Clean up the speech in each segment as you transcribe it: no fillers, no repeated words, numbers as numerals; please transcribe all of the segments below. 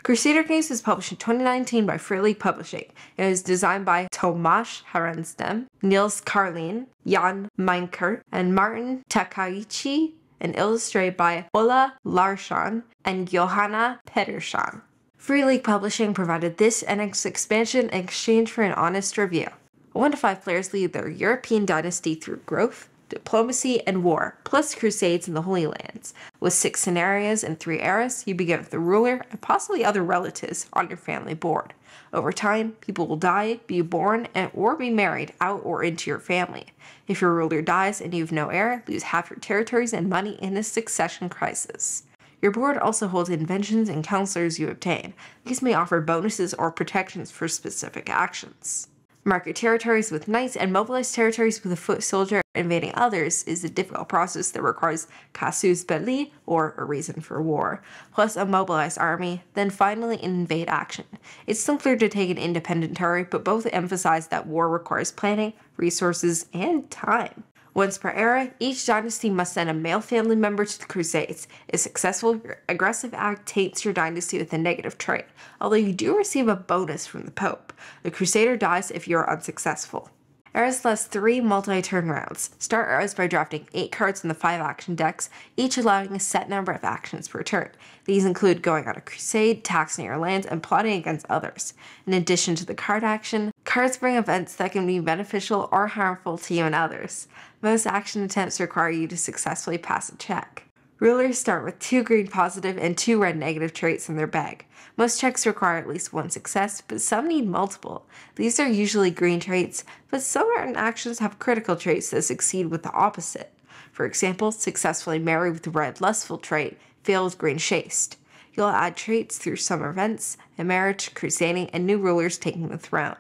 Crusader Kings was published in 2019 by Free League Publishing. It was designed by Tomasz Harenstem, Niels Karlin, Jan Meinkert, and Martin Takaichi, and illustrated by Ola Larsson and Johanna Pedersen. Free League Publishing provided this and its expansion in exchange for an honest review. 1 to 5 players lead their European dynasty through growth, diplomacy, and war, plus crusades in the Holy Lands. With 6 scenarios and 3 eras, you begin with the ruler and possibly other relatives on your family board. Over time, people will die, be born, or be married out or into your family. If your ruler dies and you have no heir, lose half your territories and money in a succession crisis. Your board also holds inventions and counselors you obtain. These may offer bonuses or protections for specific actions. Mark your territories with knights and mobilize territories with a foot soldier. Invading others is a difficult process that requires casus belli, or a reason for war, plus a mobilized army, then finally invade action. It's simpler to take an independent territory, but both emphasize that war requires planning, resources, and time. Once per era, each dynasty must send a male family member to the Crusades. If successful, your aggressive act taints your dynasty with a negative trait, although you do receive a bonus from the Pope. The Crusader dies if you are unsuccessful. Eras last 3 multi-turn rounds. Start eras by drafting 8 cards in the 5 action decks, each allowing a set number of actions per turn. These include going on a crusade, taxing your lands, and plotting against others. In addition to the card action, cards bring events that can be beneficial or harmful to you and others. Most action attempts require you to successfully pass a check. Rulers start with 2 green positive and 2 red negative traits in their bag. Most checks require at least 1 success, but some need multiple. These are usually green traits, but some certain actions have critical traits that succeed with the opposite. For example, successfully marry with the red lustful trait, fail with green chaste. You'll add traits through summer events, a marriage, crusading, and new rulers taking the throne.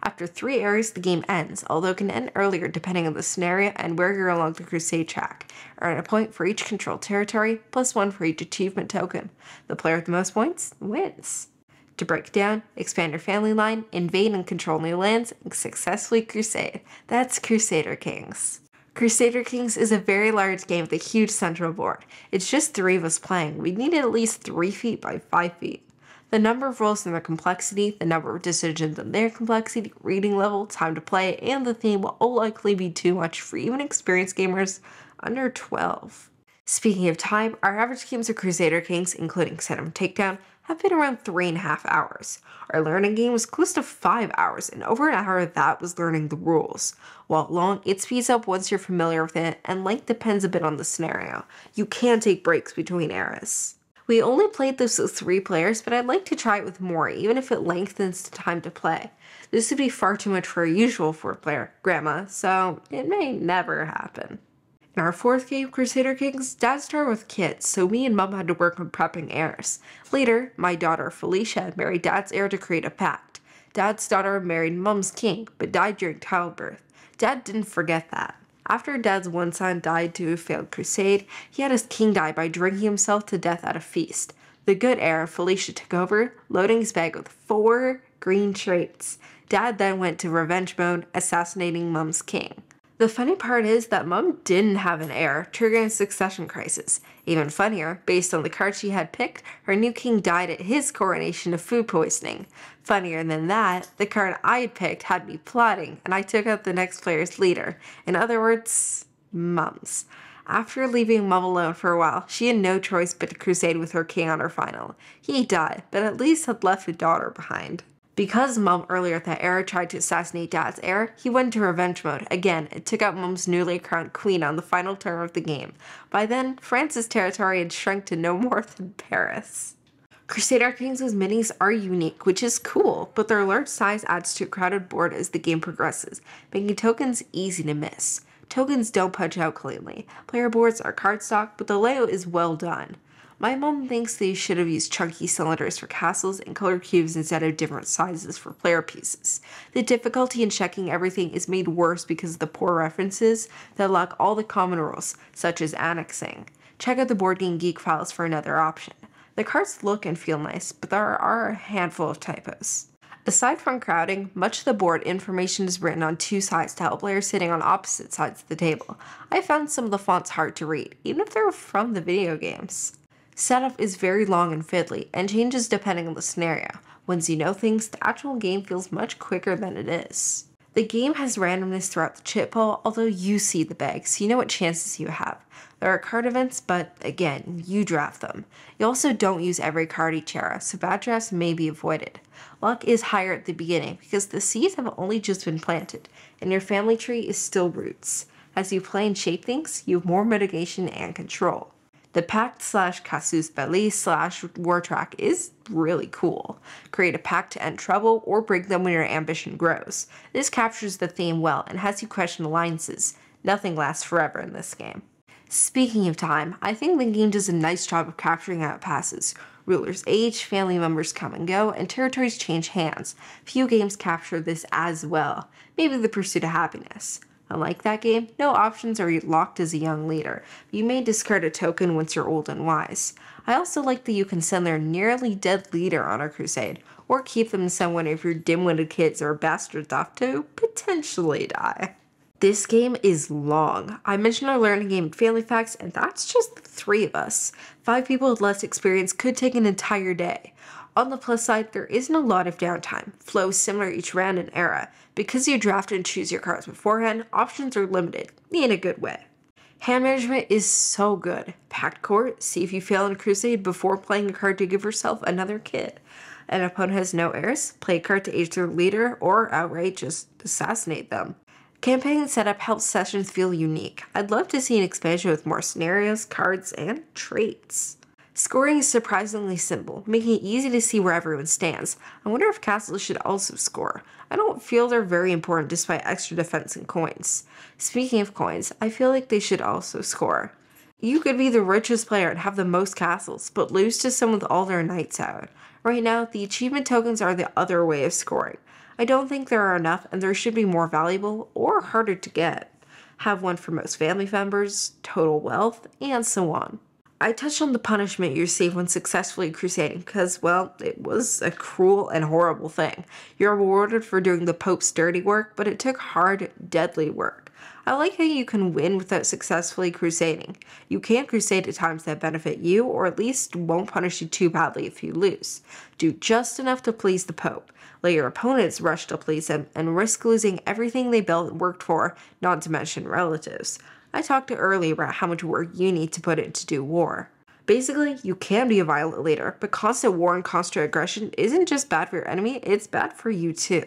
After 3 eras, the game ends, although it can end earlier depending on the scenario and where you're along the crusade track. Earn a point for each controlled territory, plus 1 for each achievement token. The player with the most points wins. To break it down, expand your family line, invade and control new lands, and successfully crusade. That's Crusader Kings. Crusader Kings is a very large game with a huge central board. It's just 3 of us playing. We needed at least 3 feet by 5 feet. The number of rules and their complexity, the number of decisions and their complexity, reading level, time to play, and the theme will all likely be too much for even experienced gamers under 12. Speaking of time, our average games of Crusader Kings, including Set 'em Takedown, have been around 3.5 hours. Our learning game was close to 5 hours, and over an hour of that was learning the rules. While long, it speeds up once you're familiar with it, and length depends a bit on the scenario. You can take breaks between eras. We only played this with 3 players, but I'd like to try it with more, even if it lengthens the time to play. This would be far too much for a usual 4-player grandma, so it may never happen. In our 4th game, Crusader Kings, Dad started with kids, so me and Mom had to work on prepping heirs. Later, my daughter Felicia married Dad's heir to create a pact. Dad's daughter married Mom's king, but died during childbirth. Dad didn't forget that. After Dad's one son died to a failed crusade, he had his king die by drinking himself to death at a feast. The good heir, Felicia, took over, loading his bag with 4 green traits. Dad then went to revenge mode, assassinating Mom's king. The funny part is that Mom didn't have an heir, triggering a succession crisis. Even funnier, based on the card she had picked, her new king died at his coronation of food poisoning. Funnier than that, the card I had picked had me plotting, and I took out the next player's leader. In other words, Mom's. After leaving Mom alone for a while, she had no choice but to crusade with her king on her final. He died, but at least had left a daughter behind. Because Mom earlier that era tried to assassinate Dad's heir, he went into revenge mode again and took out Mom's newly crowned queen on the final turn of the game. By then, France's territory had shrunk to no more than Paris. Crusader Kings' minis are unique, which is cool, but their large size adds to a crowded board as the game progresses, making tokens easy to miss. Tokens don't punch out cleanly. Player boards are cardstock, but the layout is well done. My mom thinks they should have used chunky cylinders for castles and colored cubes instead of different sizes for player pieces. The difficulty in checking everything is made worse because of the poor references that lack all the common rules, such as annexing. Check out the Board Game Geek files for another option. The cards look and feel nice, but there are a handful of typos. Aside from crowding, much of the board information is written on 2 sides to help players sitting on opposite sides of the table. I found some of the fonts hard to read, even if they're from the video games. Setup is very long and fiddly, and changes depending on the scenario. Once you know things, the actual game feels much quicker than it is. The game has randomness throughout the chip pull, although you see the bag, so you know what chances you have. There are card events, but again, you draft them. You also don't use every card each era, so bad drafts may be avoided. Luck is higher at the beginning because the seeds have only just been planted, and your family tree is still roots. As you play and shape things, you have more mitigation and control. The pact / casus belli / war track is really cool. Create a pact to end trouble or break them when your ambition grows. This captures the theme well and has you question alliances. Nothing lasts forever in this game. Speaking of time, I think the game does a nice job of capturing how it passes. Rulers age, family members come and go, and territories change hands. Few games capture this as well. Maybe The Pursuit of Happiness. Unlike that game, no options are locked as a young leader. You may discard a token once you're old and wise. I also like that you can send their nearly dead leader on a crusade, or keep them to someone if your dim-witted kids are bastards off to potentially die. This game is long. I mentioned our learning game in Family Facts, and that's just the 3 of us. 5 people with less experience could take an entire day. On the plus side, there isn't a lot of downtime. Flow is similar each round and era. Because you draft and choose your cards beforehand, options are limited, in a good way. Hand management is so good. Pact Court, see if you fail in a crusade before playing a card to give yourself another kid. An opponent has no heirs, play a card to age their leader, or outright just assassinate them. Campaign setup helps sessions feel unique. I'd love to see an expansion with more scenarios, cards, and traits. Scoring is surprisingly simple, making it easy to see where everyone stands. I wonder if castles should also score. I don't feel they're very important despite extra defense and coins. Speaking of coins, I feel like they should also score. You could be the richest player and have the most castles, but lose to someone with all their knights out. Right now, the achievement tokens are the other way of scoring. I don't think there are enough, and there should be more valuable or harder to get. Have one for most family members, total wealth, and so on. I touched on the punishment you receive when successfully crusading because, well, it was a cruel and horrible thing. You're rewarded for doing the Pope's dirty work, but it took hard, deadly work. I like how you can win without successfully crusading. You can crusade at times that benefit you, or at least won't punish you too badly if you lose. Do just enough to please the Pope. Let your opponents rush to please him, and risk losing everything they built and worked for, not to mention relatives. I talked earlier about how much work you need to put in to do war. Basically, you can be a violent leader, but constant war and constant aggression isn't just bad for your enemy, it's bad for you too.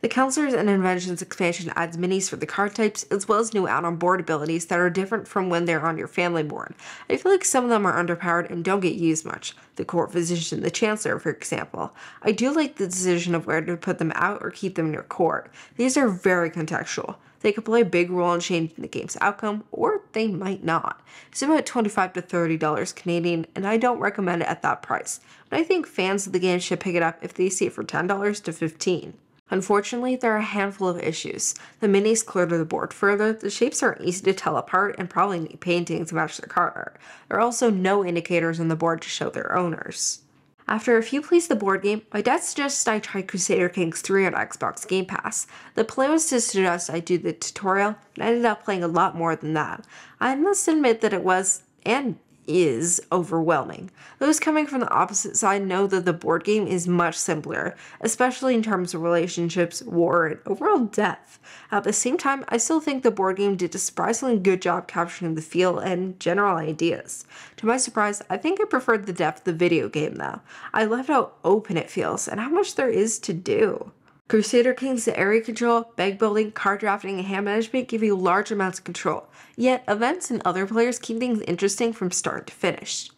The Counselors and Inventions expansion adds minis for the card types, as well as new add-on board abilities that are different from when they're on your family board. I feel like some of them are underpowered and don't get used much. The Court Physician, the Chancellor, for example. I do like the decision of where to put them out or keep them near court. These are very contextual. They could play a big role in changing the game's outcome, or they might not. It's about $25 to $30 Canadian, and I don't recommend it at that price. But I think fans of the game should pick it up if they see it for $10 to $15. Unfortunately, there are a handful of issues. The minis clutter the board further, the shapes are easy to tell apart and probably need painting to match their card art. There are also no indicators on the board to show their owners. After a few plays the board game, my dad suggested I try Crusader Kings 3 on Xbox Game Pass. The plan was to suggest I do the tutorial, and I ended up playing a lot more than that. I must admit that it was, and is, overwhelming. Those coming from the opposite side know that the board game is much simpler, especially in terms of relationships, war, and overall depth. At the same time, I still think the board game did a surprisingly good job capturing the feel and general ideas. To my surprise, I think I preferred the depth of the video game though. I loved how open it feels and how much there is to do. Crusader Kings' area control, bag building, card drafting, and hand management give you large amounts of control, yet events and other players keep things interesting from start to finish.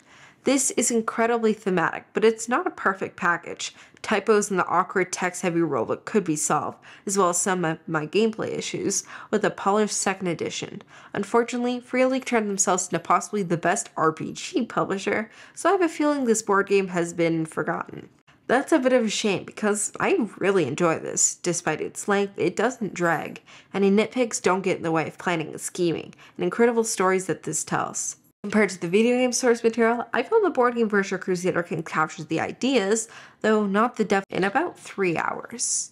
This is incredibly thematic, but it's not a perfect package. Typos and the awkward text-heavy rulebook could be solved, as well as some of my gameplay issues, with a polished second edition. Unfortunately, Free League turned themselves into possibly the best RPG publisher, so I have a feeling this board game has been forgotten. That's a bit of a shame because I really enjoy this. Despite its length, it doesn't drag. Any nitpicks don't get in the way of planning and scheming, and incredible stories that this tells. Compared to the video game source material, I feel the board game version of Crusader Kings captures the ideas, though not the depth, in about 3 hours.